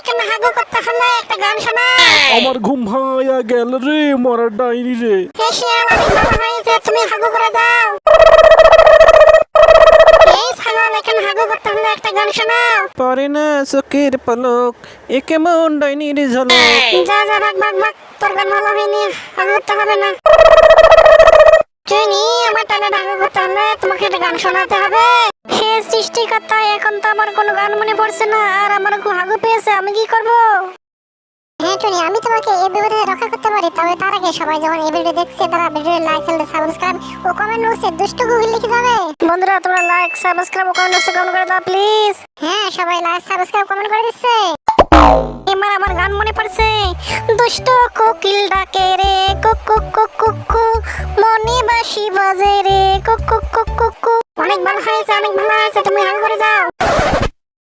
কেন হাগু করতে হলে একটা গান শোনা। আমার ঘুম ভাঙাইয়া গেল রে মরার ডাইনি রে। হে শিয়াল, অনেক ভালো হয়েছে, তুমি হাগু করে দাও। এই ছাগল, এখন হাগু করতে হলে একটা গান শোনাও। পারে না চোখের পলক, এ কেমন ডাইনির ঝলক। যা যা, ভাগ ভাগ ভাগ, তোর গান ভালো হয়নি, হাগু করতে হবে না। টুনি, আমার টানে হাগু করতে হলে তোমাকে একটা গান শোনাতে হবে। হে সৃষ্টিকর্তা, এখন তো আমার কোনো গান মনে পড়ছে না, আর আমার হাগু পেয়েছে, আমি কি করব? হ্যাঁ টুনি, আমি তোমাকে এই বিপদ থেকে রক্ষা করতে পারি, তবে তার আগে সবাই যখন এই ভিডিও দেখছে তারা ভিডিও লাইক, চ্যানেল সাবস্ক্রাইব ও কমেন্ট বক্সে দুষ্টু গুগল লিখে যাবে। বন্ধুরা, তোমরা লাইক, সাবস্ক্রাইব ও কমেন্ট বক্সে কমেন্ট করে দাও প্লিজ। হ্যাঁ, সবাই লাইক, সাবস্ক্রাইব, কমেন্ট করে দিচ্ছে। এবার আমার গান মনে পড়ছে। দুষ্ট কোকিল ডাকে রে, cook cook cook cook cook, মনে বাঁশি বাজে রে, cook cook cook cook cook. অনেক ভালো হয়েছে, অনেক ভালো হয়েছে, তুমি হাগু করে যাও।